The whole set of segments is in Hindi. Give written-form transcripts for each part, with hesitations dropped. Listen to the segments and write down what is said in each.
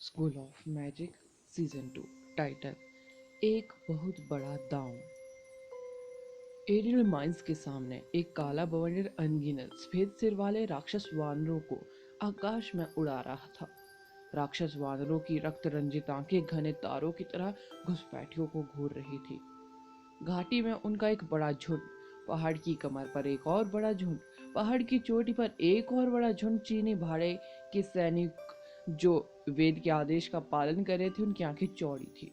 School of magic season 2। Title एक बहुत बड़ा दांव। एरियल माइंस के सामने एक काला बवंडर अनगिनत सफेद सिर वाले राक्षस वानरों को आकाश में उड़ा रहा था। राक्षस वानरों की रक्त रंजित आंखें घने तारों की तरह घुसपैठियों को घूर रही थी। घाटी में उनका एक बड़ा झुंड, पहाड़ की कमर पर एक और बड़ा झुंड, पहाड़ की चोटी पर एक और बड़ा झुंड चीनी भाड़े के सैनिक जो वेद के आदेश का पालन कर रहे थे। उनकी आंखें चौड़ी थी।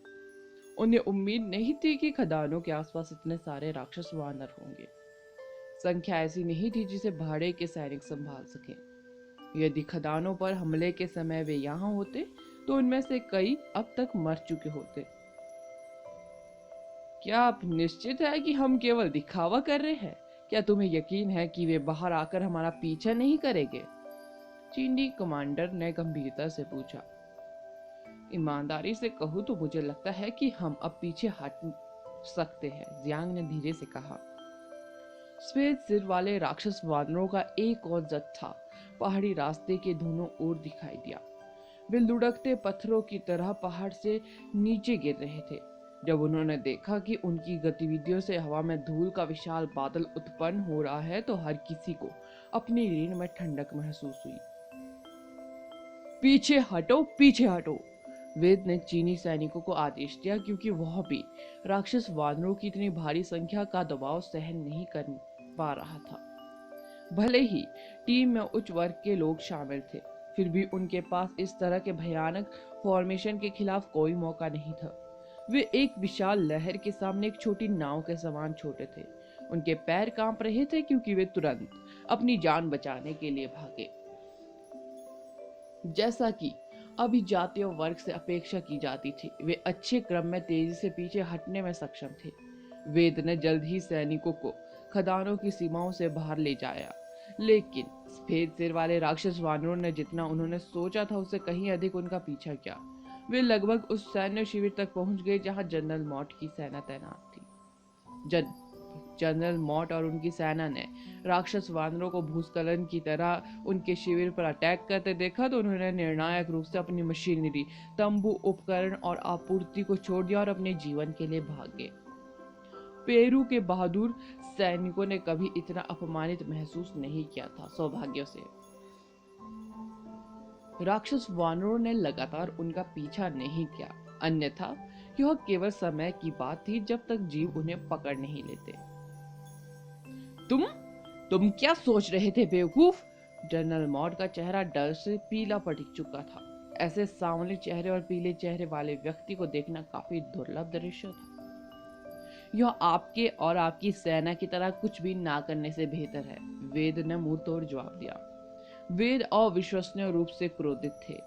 उन्हें उम्मीद नहीं थी कि खदानों के आसपास इतने सारे राक्षस वानर होंगे। संख्या ऐसी नहीं थी जिसे भाड़े के सैनिक संभाल सके। यदि खदानों पर हमले के समय वे यहाँ होते तो उनमें से कई अब तक मर चुके होते। क्या आप निश्चित है कि हम केवल दिखावा कर रहे हैं? क्या तुम्हें यकीन है कि वे बाहर आकर हमारा पीछा नहीं करेंगे? चीनी कमांडर ने गंभीरता से पूछा। ईमानदारी से कहूँ तो मुझे लगता है कि हम अब पीछे हट सकते हैं, जियांग ने धीरे से कहा। सफेद सिर वाले राक्षस वानरों का एक और जत्था पहाड़ी रास्ते के दोनों ओर दिखाई दिया। वे लुढ़कते पत्थरों की तरह पहाड़ से नीचे गिर रहे थे। जब उन्होंने देखा कि उनकी गतिविधियों से हवा में धूल का विशाल बादल उत्पन्न हो रहा है तो हर किसी को अपनी रीढ़ में ठंडक महसूस हुई। पीछे हटो, पीछे हटो, वेद ने चीनी सैनिकों को आदेश दिया, क्योंकि वह भी राक्षस वानरों की इतनी भारी संख्या का दबाव सहन नहीं कर पा रहा था। भले ही टीम में उच्च वर्ग के लोग शामिल थे, फिर भी उनके पास इस तरह के भयानक फॉर्मेशन के खिलाफ कोई मौका नहीं था। वे एक विशाल लहर के सामने एक छोटी नाव के समान छोटे थे। उनके पैर कांप रहे थे क्योंकि वे तुरंत अपनी जान बचाने के लिए भागे, जैसा कि अभी जातीय वर्ग से अपेक्षा की जाती थी। वे अच्छे क्रम में तेजी से पीछे हटने में सक्षम थे। वेद ने जल्द ही सैनिकों को खदानों की सीमाओं से बाहर ले जाया, लेकिन सफेद सिर वाले राक्षस वानरों ने जितना उन्होंने सोचा था उससे कहीं अधिक उनका पीछा किया। वे लगभग उस सैन्य शिविर तक पहुंच गए जहां जनरल मॉट की सेना तैनात थी। जनरल मॉट और उनकी सेना ने राक्षस वानरों को भूस्खलन की तरह उनके शिविर पर अटैक करते देखा तो उन्होंने निर्णायक रूप से अपनी मशीनरी, तंबू, उपकरण और आपूर्ति को छोड़ दिया और अपने जीवन के लिए भागे। पेरू के बहादुर सैनिकों ने कभी इतना अपमानित महसूस नहीं किया था। सौभाग्य से राक्षस वानरों ने लगातार उनका पीछा नहीं किया, अन्यथा यह केवल समय की बात थी जब तक जीव उन्हें पकड़ नहीं लेते। तुम क्या सोच रहे थे बेवकूफ? जनरल मॉड का चेहरा डर से पीला पड़ चुका था। ऐसे सांवले चेहरे और पीले चेहरे वाले व्यक्ति को देखना काफी दुर्लभ दृश्य था। यह आपके और आपकी सेना की तरह कुछ भी ना करने से बेहतर है, वेद ने मुंह तोड़ जवाब दिया। वेद अविश्वसनीय रूप से क्रोधित थे।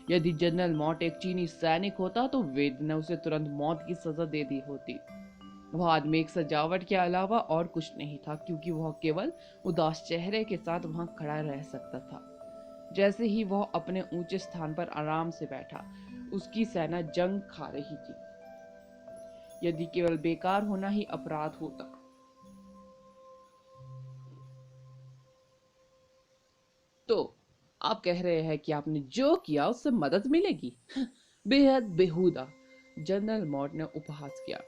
यदि जनरल मॉट एक चीनी सैनिक होता तो वेद ने उसे तुरंत मौत की सजा दे दी होती। वह आदमी एक सजावट के अलावा और कुछ नहीं था, क्योंकि वह केवल उदास चेहरे के साथ वहां खड़ा रह सकता था। जैसे ही वह अपने ऊंचे स्थान पर आराम से बैठा, उसकी सेना जंग खा रही थी। यदि केवल बेकार होना ही अपराध होता तो आप कह रहे हैं कि आपने जो किया उससे मदद मिलेगी? बेहद बेहुदा, जनरल मॉट ने उपहास किया।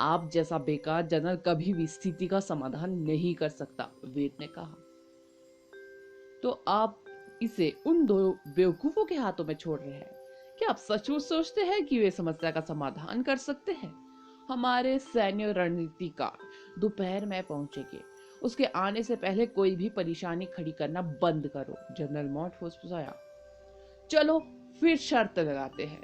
आप जैसा बेकार जनरल कभी भी स्थिति का समाधान नहीं कर सकता, वेद ने कहा। तो आप इसे उन दो बेवकूफों के हाथों में छोड़ रहे हैं? क्या आप सचमुच सोचते हैं कि वे समस्या का समाधान कर सकते हैं? हमारे सैन्य रणनीतिकार दोपहर में पहुंचेंगे। उसके आने से पहले कोई भी परेशानी खड़ी करना बंद करो, जनरल मॉट फुसफुसाया। चलो फिर शर्त लगाते हैं।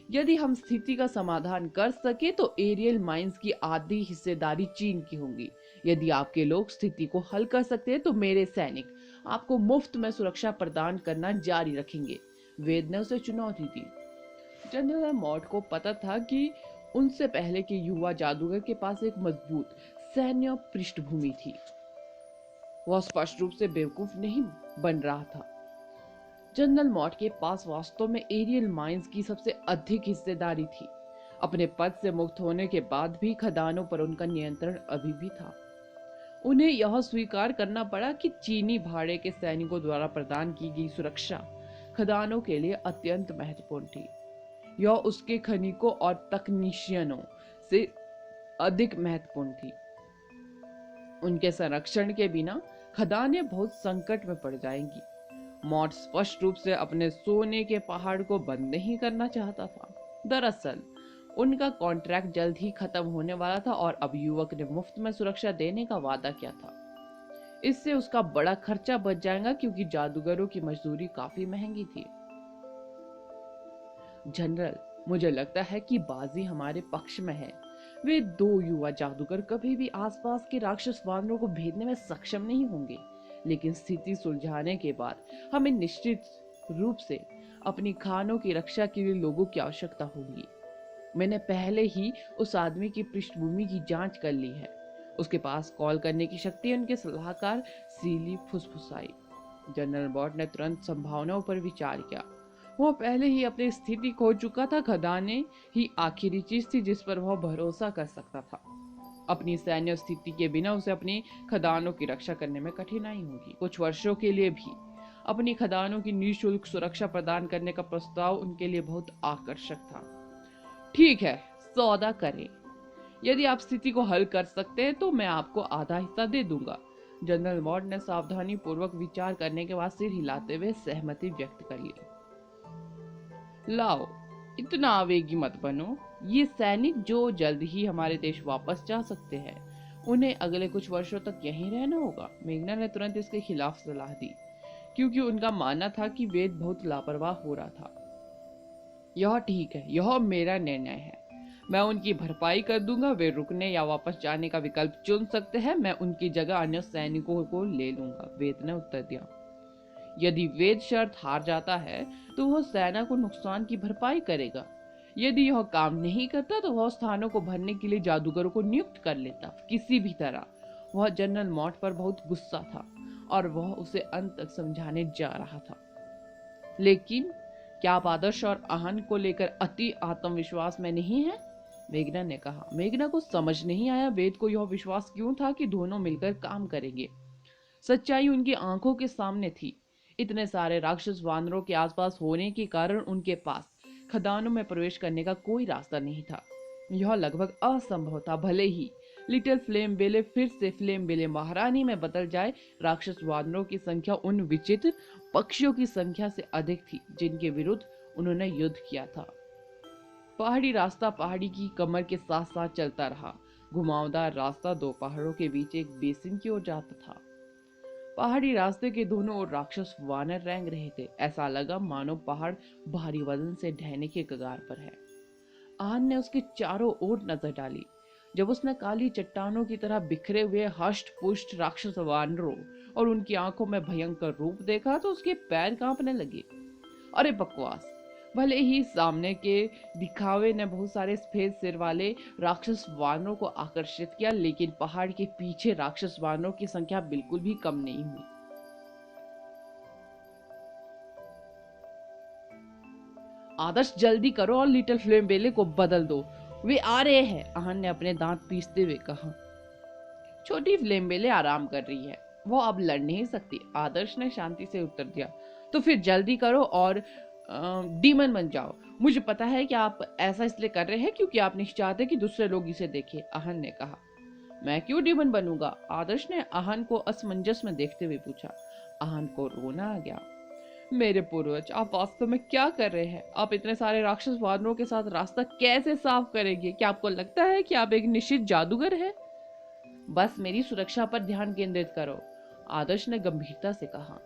यदि हम स्थिति का समाधान कर सके तो एरियल माइंस की आधी हिस्सेदारी चीन की होगी। यदि आपके लोग स्थिति को हल कर सकते हैं तो मेरे सैनिक आपको मुफ्त में सुरक्षा प्रदान करना जारी रखेंगे, वेद ने उसे चुनौती दी। जनरल मॉट को पता था कि उनसे पहले के युवा जादूगर के पास एक मजबूत सैन्य पृष्ठभूमि थी। वह स्पष्ट रूप से बेवकूफ नहीं बन रहा था। जनरल मॉट के पास वास्तव में एरियल माइंस की सबसे अधिक हिस्सेदारी थी। अपने पद से मुक्त होने के बाद भी खदानों पर उनका नियंत्रण अभी भी था। उन्हें यह स्वीकार करना पड़ा कि चीनी भाड़े के सैनिकों द्वारा प्रदान की गई सुरक्षा खदानों के लिए अत्यंत महत्वपूर्ण थी। यह उसके खनिकों और तकनीशियनों से अधिक महत्वपूर्ण थी। उनके संरक्षण के बिना खदानें बहुत संकट में पड़ जाएंगी। मॉट स्पष्ट रूप से अपने सोने के पहाड़ को बंद नहीं करना चाहता था। दरअसल उनका कॉन्ट्रैक्ट जल्द ही खत्म होने वाला था और अब युवक ने मुफ्त में सुरक्षा देने का वादा किया था। इससे उसका बड़ा खर्चा बच जाएगा क्योंकि जादूगरों की मजदूरी काफी महंगी थी। जनरल, मुझे लगता है कि बाजी हमारे पक्ष में है। वे दो युवा जादूगर कभी भी आसपास के राक्षस वानरों को भेदने में सक्षम नहीं होंगे, लेकिन स्थिति सुलझाने के बाद हमें निश्चित रूप से अपनी खानों की रक्षा के लिए लोगों की आवश्यकता होगी। मैंने पहले ही उस आदमी की पृष्ठभूमि की जांच कर ली है। उसके पास कॉल करने की शक्ति है। उनके सलाहकार सीली फुसफुसाई। जनरल बॉट ने तुरंत संभावनाओं पर विचार किया। वह पहले ही अपनी स्थिति खो चुका था। खदाने ही आखिरी चीज थी जिस पर वह भरोसा कर सकता था। अपनी सैन्य स्थिति के बिना उसे अपनी खदानों की रक्षा करने में कठिनाई होगी। कुछ वर्षों के लिए भी अपनी खदानों की निःशुल्क सुरक्षा प्रदान करने का प्रस्ताव उनके लिए बहुत आकर्षक था। ठीक है, सौदा करें। यदि आप स्थिति को हल कर सकते हैं तो मैं आपको आधा हिस्सा दे दूंगा। जनरल मॉड ने सावधानी पूर्वक विचार करने के बाद सिर हिलाते हुए सहमति व्यक्त कर ली। लाओ, इतना आवेगी मत बनो। ये सैनिक जो जल्द ही हमारे देश वापस जा सकते हैं, उन्हें अगले कुछ वर्षों तक यहीं रहना होगा। मेघना ने तुरंत इसके खिलाफ सलाह दी, क्योंकि उनका मानना था कि वेद बहुत लापरवाह हो रहा था। यह ठीक है, यह मेरा निर्णय है। मैं उनकी भरपाई कर दूंगा। वे रुकने या वापस जाने का विकल्प चुन सकते हैं। मैं उनकी जगह अन्य सैनिकों को ले लूंगा, वेद ने उत्तर दिया। यदि वेद शर्त हार जाता है तो वह सेना को नुकसान की भरपाई करेगा। यदि यह काम नहीं करता तो वह स्थानों को भरने के लिए जादूगरों को नियुक्त कर लेता। किसी भी तरह वह जनरल मॉट पर बहुत गुस्सा था और वह उसे अंत तक समझाने जा रहा था। लेकिन क्या आप आदर्श और आहन को लेकर अति आत्मविश्वास में नहीं है? मेघना ने कहा। मेघना को समझ नहीं आया वेद को यह विश्वास क्यों था कि दोनों मिलकर काम करेंगे। सच्चाई उनकी आंखों के सामने थी। इतने सारे राक्षस वानरों के आसपास होने के कारण उनके पास खदानों में प्रवेश करने का कोई रास्ता नहीं था। यह लगभग असंभव था। भले ही लिटिल फ्लेम बेले फिर से फ्लेम बेले महारानी में बदल जाए, राक्षस वानरों की संख्या उन विचित्र पक्षियों की संख्या से अधिक थी जिनके विरुद्ध उन्होंने युद्ध किया था। पहाड़ी रास्ता पहाड़ी की कमर के साथ साथ चलता रहा। घुमावदार रास्ता दो पहाड़ों के बीच एक बेसिन की ओर जाता था। पहाड़ी रास्ते के दोनों ओर राक्षस वानर रेंग रहे थे। ऐसा लगा मानो पहाड़ भारी वजन से ढहने के कगार पर है। आहन ने उसके चारों ओर नजर डाली। जब उसने काली चट्टानों की तरह बिखरे हुए हष्ट पुष्ट राक्षस वानरों और उनकी आंखों में भयंकर रूप देखा तो उसके पैर कांपने लगे। अरे बकवास! भले ही सामने के दिखावे ने बहुत सारे सफेद सिर वाले राक्षस वानरों को आकर्षित किया, लेकिन पहाड़ के पीछे राक्षस वानरों की संख्या बिल्कुल भी कम नहीं हुई। आदर्श, जल्दी करो और लिटिल फ्लेम बेले को बदल दो। वे आ रहे हैं, आहन ने अपने दांत पीसते हुए कहा। छोटी फ्लेम बेले आराम कर रही है, वो अब लड़ नहीं सकती, आदर्श ने शांति से उत्तर दिया। तो फिर जल्दी करो और डीमन बन जाओ। मुझे पता है कि आप ऐसा इसलिए कर रहे हैं क्योंकि आप नहीं चाहते कि दूसरे लोग इसे देखें, आहन ने कहा। मैं क्यों डीमन बनूंगा? आदर्श ने आहन को असमंजस में देखते हुए पूछा। आहन को रोना आ गया। मेरे पूर्वज, आप वास्तव में क्या कर रहे हैं? आप इतने सारे राक्षस वानरों के साथ रास्ता कैसे साफ करेंगे? क्या आपको लगता है कि आप एक निश्चित जादूगर हैं? बस मेरी सुरक्षा पर ध्यान केंद्रित करो, आदर्श ने गंभीरता से कहा।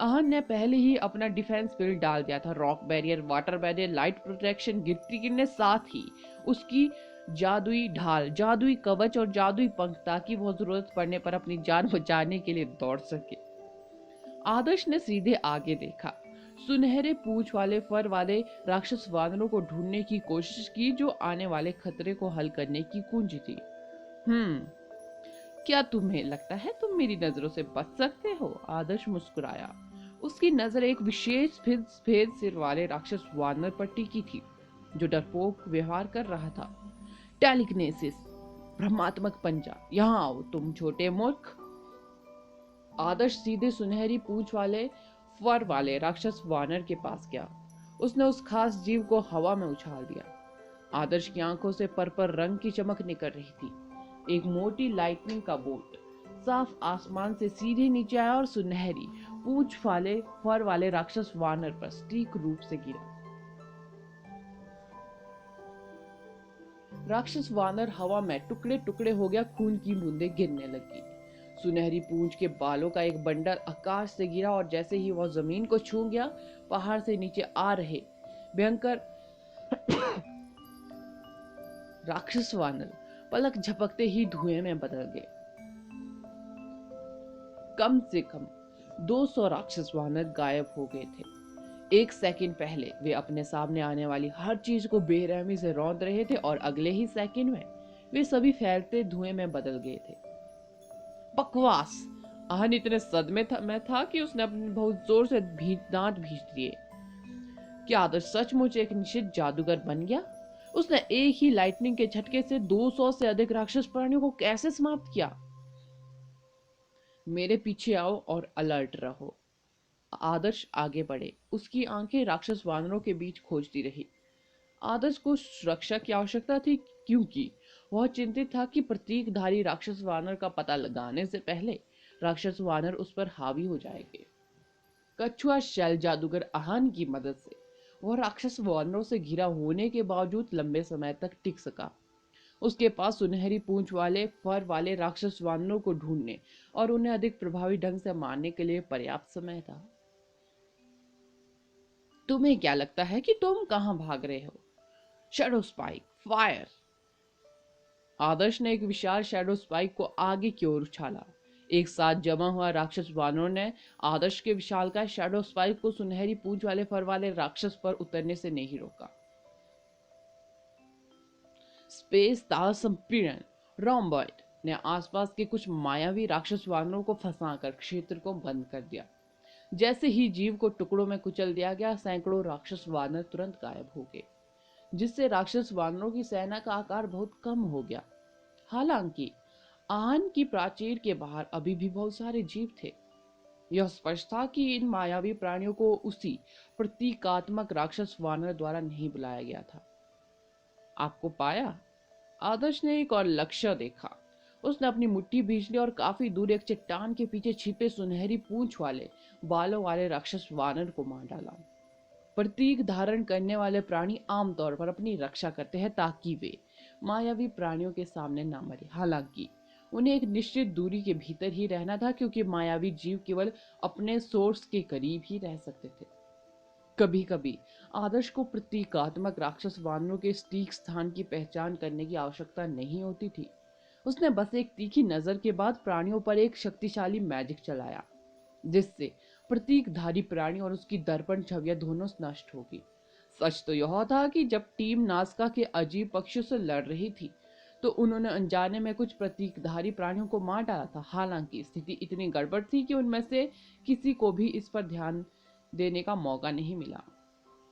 आहन ने पहले ही अपना डिफेंस फील्ड डाल दिया था। Rock barrier, water barrier, light protection, गिरती गिरने, साथ ही उसकी जादुई ढाल, जादुई कवच और जादुई पंख, ताकि वो जरूरत पड़ने पर अपनी जान बचाने के लिए दौड़ सके। आदर्श ने सीधे आगे देखा। सुनहरे पूंछ वाले फर वाले राक्षस वानरों को ढूंढने की कोशिश की जो आने वाले खतरे को हल करने की कुंजी थी। क्या तुम्हें लगता है तुम मेरी नजरों से बच सकते हो? आदर्श मुस्कुराया। उसकी नजर एक विशेष सफेद सिर वाले राक्षस वानर पर टिकी थी जो डरपोक व्यवहार कर रहा था। टेलिकिनेसिस, भ्रमात्मक पंजा, यहाँ आओ तुम छोटे मूर्ख। आदर्श सीधे सुनहरी पूंछ वाले फर वाले राक्षस वानर के पास गया। उसने उस खास जीव को हवा में उछाल दिया। आदर्श की आंखों से पर्पल रंग की चमक निकल रही थी। एक मोटी लाइटनिंग का बोल्ट साफ आसमान से सीधे नीचे आया और सुनहरी पूंछ वाले फर वाले राक्षस वानर पर सटीक रूप से गिरा। राक्षस वानर हवा में टुकड़े टुकड़े हो गया, खून की बूंदें गिरने लगी। सुनहरी पूंछ के बालों का एक बंडल आकाश से गिरा और जैसे ही वह जमीन को छू गया, पहाड़ से नीचे आ रहे भयंकर राक्षस वानर पलक झपकते ही धुएं में बदल गए। कम से कम 200 राक्षस वानर गायब हो गए थे। एक सेकंड पहले वे अपने सामने आने वाली हर चीज को बेरहमी से रौंद रहे थे और अगले ही सेकंड में वे सभी फैलते धुएं में बदल गए थे। बकवास! आहन इतने सदमे में था कि उसने अपने बहुत जोर से दांत भींच दिए। क्या आदर्श सचमुच एक निश्चित जादूगर बन गया? उसने एक ही लाइटनिंग के झटके से 200 से अधिक राक्षस प्राणियों को कैसे समाप्त किया? मेरे पीछे आओ और अलर्ट रहो। आदर्श आगे बढ़े। उसकी आंखें राक्षस वानरों के बीच खोजती रही। आदर्श को सुरक्षा की आवश्यकता थी, क्योंकि वह चिंतित था कि प्रतीकधारी राक्षस वानर का पता लगाने से पहले राक्षस वानर उस पर हावी हो जाएंगे। कछुआ शैल जादूगर आहन की मदद से वह राक्षस वानरों से घिरा होने के बावजूद लंबे समय तक टिक सका। उसके पास सुनहरी पूंछ वाले फर वाले राक्षस वानरों को ढूंढने और उन्हें अधिक प्रभावी ढंग से मारने के लिए पर्याप्त समय था। तुम्हें क्या लगता है कि तुम कहां भाग रहे हो? Shadow spike, fire! आदर्श ने एक विशाल शैडो स्पाइक को आगे की ओर उछाला। एक साथ जमा हुआ राक्षस वानरों ने आदर्श के विशालकाय शैडो स्पाइक को सुनहरी पूंछ वाले फर वाले राक्षस पर उतरने से नहीं रोका। स्पेस ताल संपीड़न रोम्बॉइड ने आसपास के कुछ मायावी राक्षस वानरों को फंसाकर क्षेत्र को बंद कर दिया। जैसे ही जीव को टुकड़ों में कुचल दिया गया, सैकड़ों राक्षस वानर तुरंत गायब हो गए, जिससे राक्षस वानरों की सेना का आकार बहुत कम हो गया। हालांकि आहन की प्राचीर के बाहर अभी भी बहुत सारे जीव थे। यह स्पष्ट था कि इन मायावी प्राणियों को उसी प्रतीकात्मक राक्षस वानर द्वारा नहीं बुलाया गया था। आपको पाया? आदर्श ने एक और लक्ष्य देखा। उसने अपनी मुट्ठी भींच ली और काफी दूर एक चट्टान के पीछे छिपे सुनहरी पूंछ वाले बालों वाले राक्षस वानर को मार डाला। प्रतीक धारण करने वाले प्राणी आमतौर पर अपनी रक्षा करते हैं ताकि वे मायावी प्राणियों के सामने ना मरे। हालांकि उन्हें एक निश्चित दूरी के भीतर ही रहना था, क्योंकि मायावी जीव केवल अपने सोर्स के करीब ही रह सकते थे। कभी कभी आदर्श को प्रतीकात्मक राक्षस वानरों के सटीक स्थान की पहचान करने की आवश्यकता नहीं होती थी। उसने बस एक तीखी नजर के बाद प्राणियों पर एक शक्तिशाली मैजिक चलाया, जिससे प्रतीकधारी प्राणी और उसकी दर्पण छवियां दोनों नष्ट होगी। सच तो यह था कि जब टीम नासका के अजीब पक्षियों से लड़ रही थी, तो उन्होंने अनजाने में कुछ प्रतीकधारी प्राणियों को मार डाला था। हालांकि स्थिति इतनी गड़बड़ थी कि उनमें से किसी को भी इस पर ध्यान देने का मौका नहीं मिला।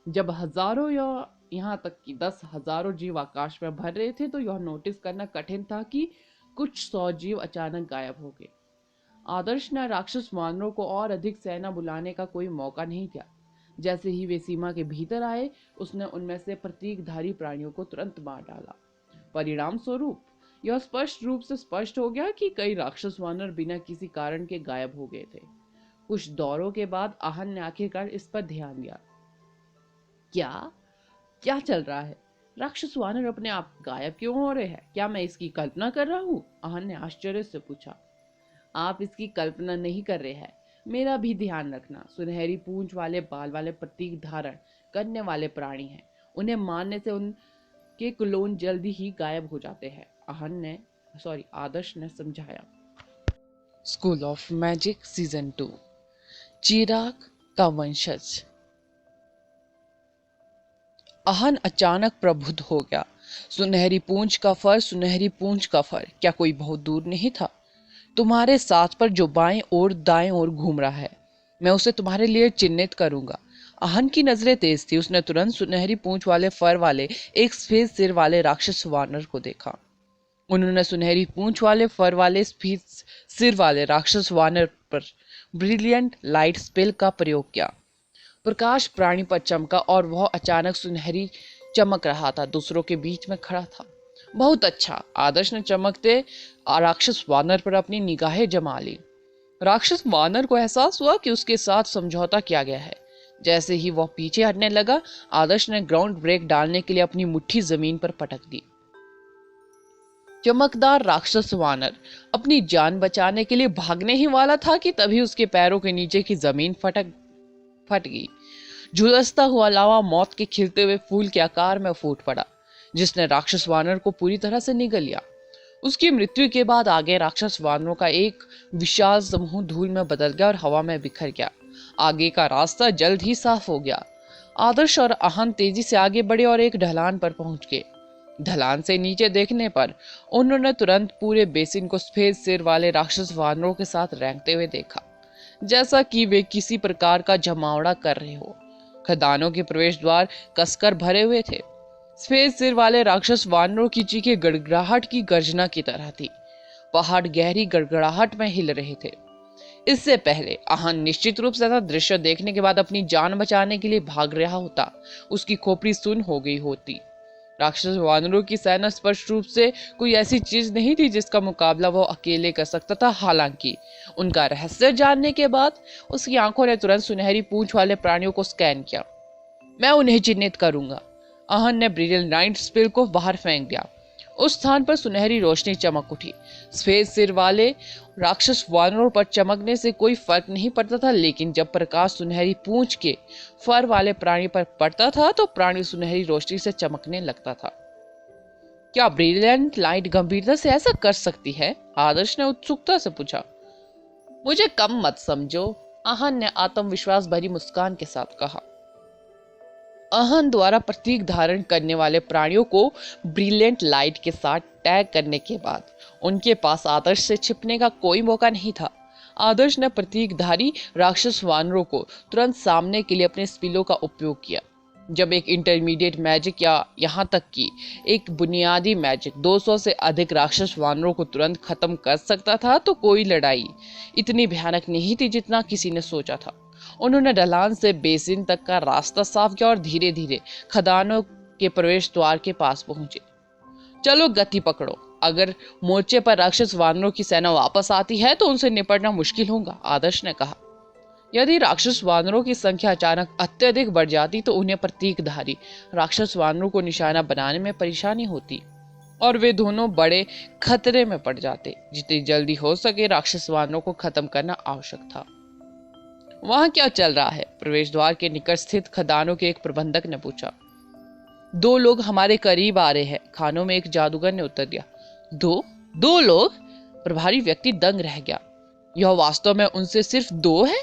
जब हजारों या यहाँ तक कि 10,000 जीव आकाश में भर रहे थे, तो यह नोटिस करना कठिन था कि कुछ 100 जीव अचानक गायब हो गए। आदर्श ने राक्षस वानरों को और अधिक सेना बुलाने का कोई मौका नहीं दिया। जैसे ही वे सीमा के भीतर आए, उसने उनमें से प्रतीकधारी प्राणियों को तुरंत मार डाला। परिणाम स्वरूप यह स्पष्ट रूप से स्पष्ट हो गया कि कई राक्षस वानर बिना किसी कारण के गायब हो गए थे। कुछ दौरों के बाद आहन ने आखिरकार इस पर ध्यान दिया। क्या क्या चल रहा है? राक्षस वानर अपने आप गायब क्यों हो रहे हैं? क्या मैं इसकी कल्पना कर रहा हूँ? आहन ने आश्चर्य से पूछा। आप इसकी कल्पना नहीं कर रहे हैं, मेरा भी ध्यान रखना। सुनहरी पूंछ वाले बाल वाले प्रतीक धारण करने वाले प्राणी हैं। उन्हें मारने से उनके क्लोन जल्दी ही गायब हो जाते हैं। आदर्श ने समझाया। स्कूल ऑफ मैजिक सीजन 2, चिराग का वंशज। आहन अचानक प्रबुद्ध हो गया। सुनहरी पूंछ का फर, सुनहरी पूंछ का फर, क्या कोई बहुत दूर नहीं था? तुम्हारे साथ पर जो बाएं और दाएं ओर घूम रहा है, मैं उसे तुम्हारे लिए चिन्हित करूंगा। आहन की नजरें तेज थी। उसने तुरंत सुनहरी पूंछ वाले फर वाले एक सफेद सिर वाले राक्षस वानर को देखा। उन्होंने सुनहरी पूंछ वाले फर वाले सफेद सिर वाले राक्षस वानर पर ब्रिलियंट लाइट स्पेल का प्रयोग किया। प्रकाश प्राणी पर चमका और वह अचानक सुनहरी चमक रहा था, दूसरों के बीच में खड़ा था। बहुत अच्छा, आदर्श ने चमकते राक्षस वानर पर अपनी निगाहें जमा ली। राक्षस वानर को एहसास हुआ कि उसके साथ समझौता किया गया है। जैसे ही वह पीछे हटने लगा, आदर्श ने ग्राउंड ब्रेक डालने के लिए अपनी मुट्ठी जमीन पर पटक दी। चमकदार राक्षस वानर अपनी जान बचाने के लिए भागने ही वाला था कि तभी उसके पैरों के नीचे की जमीन फट गई। झुलसता हुआ लावा मौत के खिलते हुए फूल के आकार में फूट पड़ा, जिसने राक्षस वानर को पूरी तरह से निगल लिया। उसकी मृत्यु के बाद आगे राक्षस वानरों का एक विशाल समूह धूल में बदल गया और हवा में बिखर गया। आगे का रास्ता जल्द ही साफ हो गया। आदर्श और आहन तेजी से आगे बढ़े और एक ढलान पर पहुंच गए। ढलान से नीचे देखने पर उन्होंने तुरंत पूरे बेसिन को सफेद सिर वाले राक्षस वानरों के साथ रेंगते हुए देखा, जैसा कि वे किसी प्रकार का जमावड़ा कर रहे हो। खदानों के प्रवेश द्वार कसकर भरे हुए थे। सफेद सिर वाले राक्षस वानरों की चीखें गड़गड़ाहट की गर्जना की तरह थी। पहाड़ गहरी गड़गड़ाहट में हिल रहे थे। इससे पहले आहन निश्चित रूप से ऐसा दृश्य देखने के बाद अपनी जान बचाने के लिए भाग रहा होता, उसकी खोपड़ी सुन्न हो गई होती। राक्षस वानरों की सेना स्पष्ट रूप से कोई ऐसी चीज नहीं थी जिसका मुकाबला वो अकेले कर सकता था। हालांकि उनका रहस्य जानने के बाद उसकी आंखों ने तुरंत सुनहरी पूंछ वाले प्राणियों को स्कैन किया। मैं उन्हें चिन्हित करूंगा। आहन ने ब्रिलियंट नाइट स्पिल को बाहर फेंक दिया। उस स्थान पर सुनहरी रोशनी चमक उठी। सफेद सिर वाले राक्षस वानरों पर चमकने से कोई फर्क नहीं पड़ता था, लेकिन जब प्रकाश सुनहरी पूंछ के फर वाले प्राणी पर पड़ता था तो प्राणी सुनहरी रोशनी से चमकने लगता था। क्या ब्रिलियंट लाइट गंभीरता से ऐसा कर सकती है? आदर्श ने उत्सुकता से पूछा। मुझे कम मत समझो, आहन ने आत्मविश्वास भरी मुस्कान के साथ कहा। आहन द्वारा प्रतीक धारण करने वाले प्राणियों को ब्रिलियंट लाइट के साथ टैग करने के बाद उनके पास आदर्श से छिपने का कोई मौका नहीं था। आदर्श ने प्रतीकधारी राक्षस वानरों को तुरंत सामने के लिए अपने स्पिलों का उपयोग किया। जब एक इंटरमीडिएट मैजिक या यहाँ तक कि एक बुनियादी मैजिक 200 से अधिक राक्षस वानरों को तुरंत खत्म कर सकता था, तो कोई लड़ाई इतनी भयानक नहीं थी जितना किसी ने सोचा था। उन्होंने ढलान से बेसिन तक का रास्ता साफ किया और धीरे धीरे खदानों के प्रवेश द्वार के पास पहुंचे। चलो गति पकड़ो, अगर मोर्चे पर राक्षस वानरों की सेना वापस आती है तो उनसे निपटना मुश्किल होगा, आदर्श ने कहा। यदि राक्षस वानरों की संख्या अचानक अत्यधिक बढ़ जाती तो उन्हें प्रतीकधारी राक्षस वानरों को निशाना बनाने में परेशानी होती और वे दोनों बड़े खतरे में पड़ जाते। जितनी जल्दी हो सके राक्षस वानरों को खत्म करना आवश्यक था। वहां क्या चल रहा है? प्रवेश द्वार के निकट स्थित खदानों के एक प्रबंधक ने पूछा। 2 लोग हमारे करीब आ रहे हैं, खानों में एक जादूगर ने उत्तर दिया। दो लोग? प्रभारी व्यक्ति दंग रह गया। यह वास्तव में उनसे सिर्फ 2 है?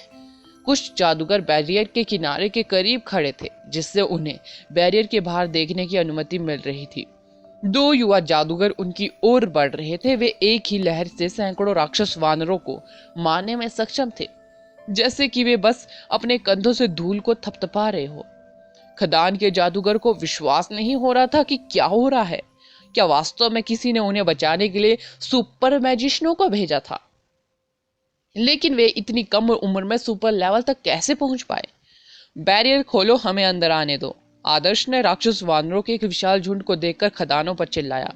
कुछ जादूगर बैरियर के किनारे के करीब खड़े थे, जिससे उन्हें बैरियर के बाहर देखने की अनुमति मिल रही थी। 2 युवा जादूगर उनकी ओर बढ़ रहे थे। वे एक ही लहर से सैकड़ों राक्षस वानरों को मारने में सक्षम थे, जैसे कि वे बस अपने कंधों से धूल को थपथपा रहे हो। खदान के जादूगर को विश्वास नहीं हो रहा था कि क्या हो रहा है। क्या वास्तव में किसी ने उन्हें बचाने के लिए सुपर मैजिशियनों को भेजा था? लेकिन वे इतनी कम उम्र में सुपर लेवल तक कैसे पहुंच पाए? बैरियर खोलो, हमें अंदर आने दो, आदर्श ने राक्षस वानरों के एक विशाल झुंड को देखकर खदानों पर चिल्लाया।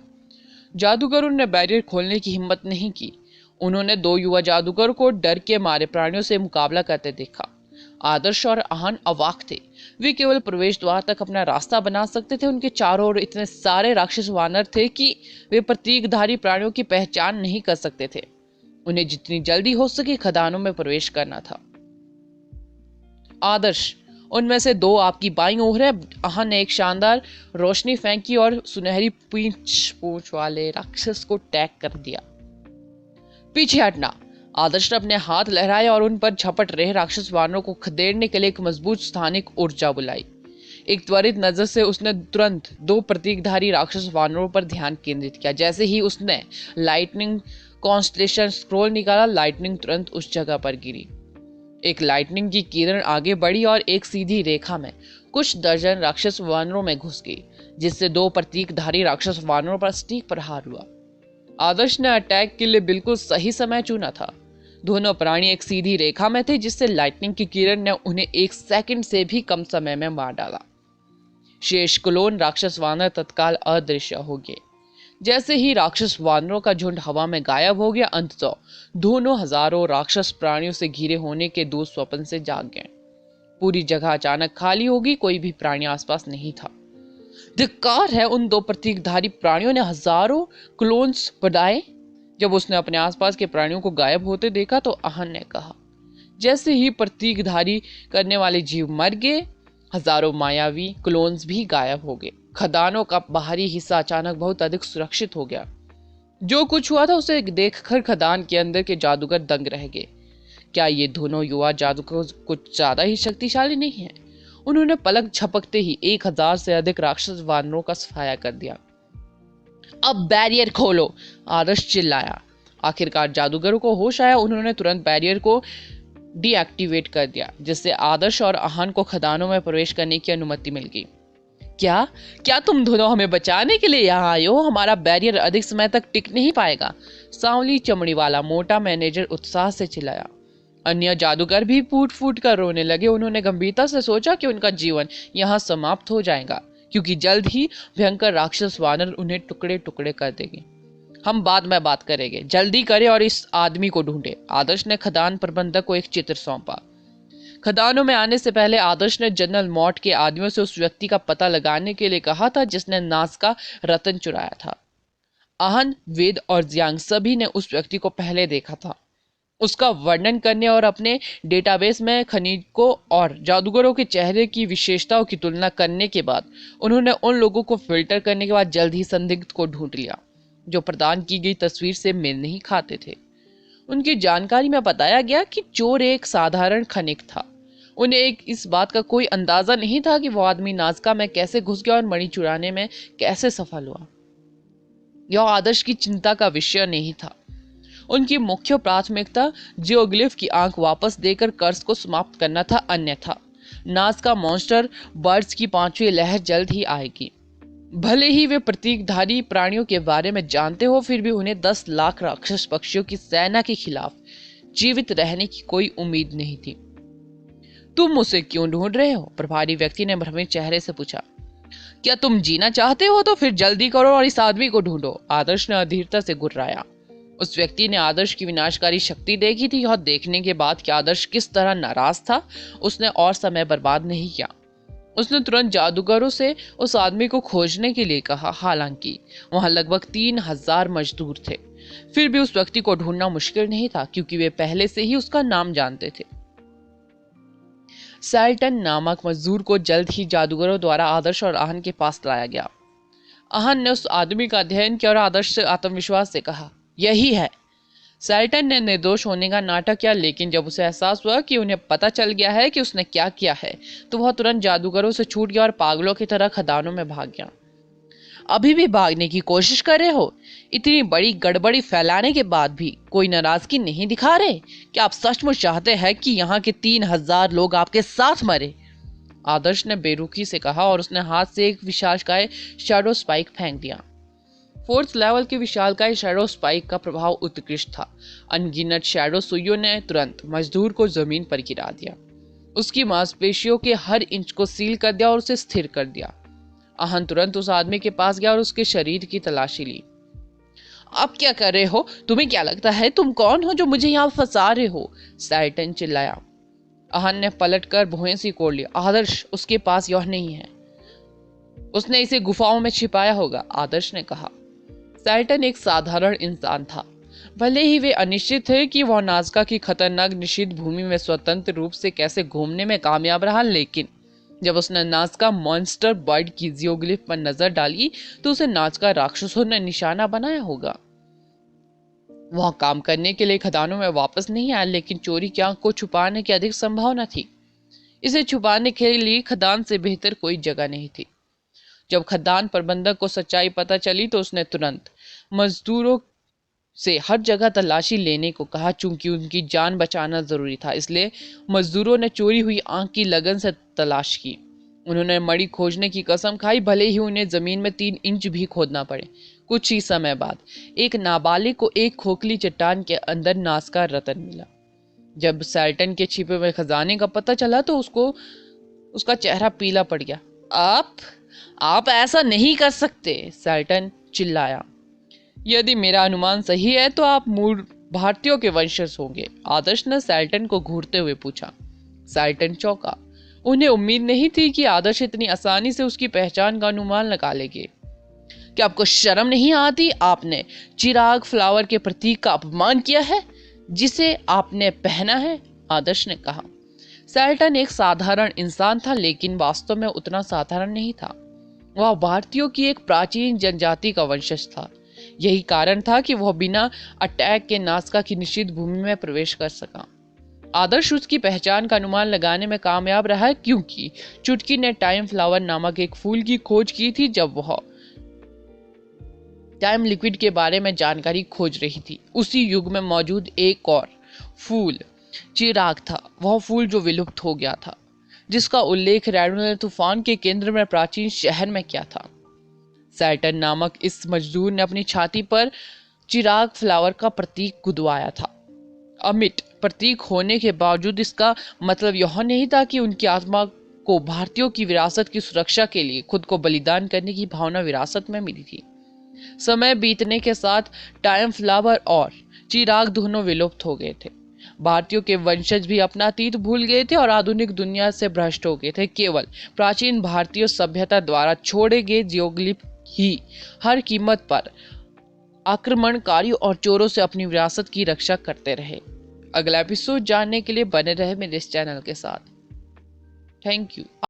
जादूगरों ने बैरियर खोलने की हिम्मत नहीं की। उन्होंने 2 युवा जादूगर को डर के मारे प्राणियों से मुकाबला करते देखा। आदर्श और आहन अवाक थे। वे केवल प्रवेश द्वार तक अपना रास्ता बना सकते थे। उनके चारों ओर इतने सारे राक्षस वानर थे कि वे प्रतीकधारी प्राणियों की पहचान नहीं कर सकते थे। उन्हें जितनी जल्दी हो सके खदानों में प्रवेश करना था। आदर्श, उनमें से 2 आपकी बाईं ओर है, आहन ने एक शानदार रोशनी फेंकी और सुनहरी पूंछ वाले राक्षस को टैग कर दिया। पीछे हटना, आदर्श ने अपने हाथ लहराए और उन पर झपट रहे राक्षस वानरों को खदेड़ने के लिए एक मजबूत स्थानिक ऊर्जा बुलाई। एक त्वरित नजर से उसने तुरंत 2 प्रतीकधारी राक्षस वानरों पर ध्यान केंद्रित किया। जैसे ही उसने लाइटनिंग कॉन्स्टलेशन स्क्रोल निकाला, लाइटनिंग तुरंत उस जगह पर गिरी। एक लाइटनिंग की किरण आगे बढ़ी और एक सीधी रेखा में कुछ दर्जन राक्षस वानरों में घुस गई, जिससे 2 प्रतीकधारी राक्षस वानरों पर सटीक प्रहार हुआ। आदर्श ने अटैक के लिए बिल्कुल सही समय चुना था। दोनों प्राणी एक सीधी रेखा में थे, जिससे लाइटनिंग की किरण ने उन्हें 1 सेकंड से भी कम समय में मार डाला। शेष क्लोन राक्षस वानर तत्काल अदृश्य हो गए। जैसे ही राक्षस वानरों का झुंड हवा में गायब हो गया, अंततः दोनों हजारों राक्षस प्राणियों से घिरे होने के दो स्वप्न से जाग गए। पूरी जगह अचानक खाली होगी, कोई भी प्राणी आसपास नहीं था। धिक्कार है उन दो प्रतीकधारी प्राणियों ने हजारों क्लोन्स बनाए। जब उसने अपने आसपास के प्राणियों को गायब होते देखा तो आहन ने कहा, जैसे ही प्रतीकधारी करने वाले जीव मर गए, हजारों मायावी क्लोन्स भी गायब हो गए। खदानों का बाहरी हिस्सा अचानक बहुत अधिक सुरक्षित हो गया। जो कुछ हुआ था उसे देखकर खदान के अंदर के जादूगर दंग रह गए। क्या ये दोनों युवा जादूगर कुछ ज्यादा ही शक्तिशाली नहीं है? उन्होंने पलक झपकते ही 1000 से अधिक राक्षस वानरों का सफाया कर दिया। अब बैरियर खोलो, आदर्श चिल्लाया। आखिरकार जादूगरों को होश आया। उन्होंने तुरंत बैरियर को डीएक्टिवेट कर दिया, जिससे आदर्श और आहन को खदानों में प्रवेश करने की अनुमति मिल गई। क्या क्या तुम दोनों हमें बचाने के लिए यहाँ आए हो? हमारा बैरियर अधिक समय तक टिक नहीं पाएगा, सांवली चमड़ी वाला मोटा मैनेजर उत्साह से चिल्लाया। अन्य जादूगर भी फूट फूट कर रोने लगे। उन्होंने गंभीरता से सोचा कि उनका जीवन यहाँ समाप्त हो जाएगा, क्योंकि जल्द ही भयंकर राक्षस वानर उन्हें टुकड़े टुकड़े कर देंगे। हम बाद में बात करेंगे, जल्दी करें और इस आदमी को ढूंढे। आदर्श ने खदान प्रबंधक को एक चित्र सौंपा। खदानों में आने से पहले आदर्श ने जनरल मॉट के आदमियों से उस व्यक्ति का पता लगाने के लिए कहा था जिसने नाज़का रतन चुराया था। आहन, वेद और जियांग सभी ने उस व्यक्ति को पहले देखा था। उसका वर्णन करने और अपने डेटाबेस में खनिकों और जादूगरों के चेहरे की विशेषताओं की तुलना करने के बाद उन्होंने उन लोगों को फिल्टर करने के बाद जल्द ही संदिग्ध को ढूंढ लिया जो प्रदान की गई तस्वीर से मेल नहीं खाते थे। उनकी जानकारी में बताया गया कि चोर एक साधारण खनिक था। उन्हें इस बात का कोई अंदाजा नहीं था कि वो आदमी नाज़का में कैसे घुस गया और मणि चुराने में कैसे सफल हुआ। यह आदर्श की चिंता का विषय नहीं था। उनकी मुख्य प्राथमिकता जियोग्लिफ की आंख वापस देकर कर्ज को समाप्त करना था, अन्यथा नाज़का मॉन्स्टर बर्ड्स की 5वीं लहर जल्द ही आएगी। भले ही वे प्रतीकधारी प्राणियों के बारे में जानते हो, फिर भी उन्हें 10 लाख राक्षस पक्षियों की सेना के खिलाफ जीवित रहने की कोई उम्मीद नहीं थी। तुम उसे क्यों ढूंढ रहे हो? प्रभारी व्यक्ति ने भ्रमित चेहरे से पूछा। क्या तुम जीना चाहते हो तो फिर जल्दी करो और इस आदमी को ढूंढो, आदर्श ने अधीरता से गुर्राया। उस व्यक्ति ने आदर्श की विनाशकारी शक्ति देखी थी। यह देखने के बाद कि आदर्श किस तरह नाराज था, उसने और समय बर्बाद नहीं किया। उसने तुरंत जादूगरों से उस आदमी को खोजने के लिए कहा। हालांकि वहां लगभग 3000 मजदूर थे, फिर भी उस व्यक्ति को ढूंढना मुश्किल नहीं था, क्योंकि वे पहले से ही उसका नाम जानते थे। सैल्टन नामक मजदूर को जल्द ही जादूगरों द्वारा आदर्श और आहन के पास लाया गया। आहन ने उस आदमी का अध्ययन किया और आदर्श से आत्मविश्वास से कहा, यही है। सैल्टन ने निर्दोष होने का नाटक किया, लेकिन जब उसे एहसास हुआ कि उन्हें पता चल गया है कि उसने क्या किया है, तो वह तुरंत जादूगरों से छूट गया और पागलों की तरह खदानों में भाग गया। अभी भी भागने की कोशिश कर रहे हो? इतनी बड़ी गड़बड़ी फैलाने के बाद भी कोई नाराजगी नहीं दिखा रहे? क्या आप सचमुच चाहते हैं कि यहाँ के 3000 लोग आपके साथ मरे? आदर्श ने बेरुखी से कहा और उसने हाथ से एक विशालकाय शैडो स्पाइक फेंक दिया। 4th लेवल के विशालकाय शैडो स्पाइक का प्रभाव उत्कृष्ट था। अनगिनत शैडो सुइयों ने तुरंत मजदूर को जमीन पर गिरा दिया, उसकी मांसपेशियों के हर इंच को सील कर दिया और उसे स्थिर कर दिया। आहन तुरंत उस आदमी के पास गया और उसके शरीर की तलाशी ली। आप क्या कर रहे हो? तुम्हें क्या लगता है तुम कौन हो जो मुझे यहाँ फंसा रहे हो? सैल्टन चिल्लाया। आहन ने पलटकर भौहें सी कोड़ लिया। आदर्श, उसके पास यह नहीं है, उसने इसे गुफाओं में छिपाया होगा, आदर्श ने कहा। सैल्टन एक साधारण इंसान था। भले ही वे अनिश्चित थे कि वह नाज़का की खतरनाक निषिद्ध भूमि में स्वतंत्र रूप से कैसे घूमने में कामयाब रहा, लेकिन जब उसने नाज़का मॉन्स्टर बर्ड की जियोग्लिफ पर नजर डाली तो उसे नाज़का राक्षसों ने निशाना बनाया होगा। वह काम करने के लिए खदानों में वापस नहीं आया, लेकिन चोरी की आंख को छुपाने की अधिक संभावना थी। इसे छुपाने के लिए खदान से बेहतर कोई जगह नहीं थी। जब खदान प्रबंधक को सच्चाई पता चली तो उसने तुरंत मजदूरों से हर जगह तलाशी लेने को कहा। चूंकि उनकी जान बचाना जरूरी था, इसलिए मजदूरों ने चोरी हुई आंख की लगन से तलाश की। उन्होंने मणि खोजने की कसम खाई, भले ही उन्हें जमीन में 3 इंच भी खोदना पड़े। कुछ ही समय बाद एक नाबालिग को एक खोखली चट्टान के अंदर नासका रतन मिला। जब सैल्टन के छिपे हुए खजाने का पता चला तो उसका चेहरा पीला पड़ गया। आप ऐसा नहीं कर सकते, सैल्टन चिल्लाया। यदि मेरा अनुमान सही है तो आप मूल भारतीयों के वंशज होंगे, आदर्श ने सैल्टन को घूरते हुए पूछा। सैल्टन चौंका। उन्हें उम्मीद नहीं थी कि आदर्श इतनी आसानी से उसकी पहचान का अनुमान लगा लेंगे। क्या आपको शर्म नहीं आती? आपने चिराग फ्लावर के प्रतीक का अपमान किया है जिसे आपने पहना है, आदर्श ने कहा। सैल्टन एक साधारण इंसान था, लेकिन वास्तव में उतना साधारण नहीं था। वह भारतीयों की एक प्राचीन जनजाति का वंशज था। यही कारण था कि वह बिना अटैक के नासका की निषिद्ध भूमि में प्रवेश कर सका। आदर्श उसकी पहचान का अनुमान लगाने में कामयाब रहा क्योंकि चुटकी ने टाइम फ्लावर नामक एक फूल की खोज की थी। जब वह टाइम लिक्विड के बारे में जानकारी खोज रही थी, उसी युग में मौजूद एक और फूल चिराग था। वह फूल जो विलुप्त हो गया था, जिसका उल्लेख रेडो ने तूफान के केंद्र में प्राचीन शहर में किया था। सैटर्न नामक इस मजदूर ने अपनी छाती पर चिराग फ्लावर का प्रतीक गुदवाया था। अमिट प्रतीक होने के बावजूद इसका मतलब यह नहीं था कि उनकी आत्मा को भारतीयों की विरासत की सुरक्षा के लिए खुद को बलिदान करने की भावना विरासत में मिली थी। समय बीतने के साथ टाइम फ्लावर और चिराग दोनों विलुप्त हो गए थे। भारतीयों के वंशज भी अपना अतीत भूल गए थे और आधुनिक दुनिया से भ्रष्ट हो गए थे। केवल प्राचीन भारतीय सभ्यता द्वारा छोड़े गए जियोग्लिफ ही हर कीमत पर आक्रमणकारियों और चोरों से अपनी विरासत की रक्षा करते रहे। अगला एपिसोड जानने के लिए बने रहे मेरे इस चैनल के साथ। Thank you.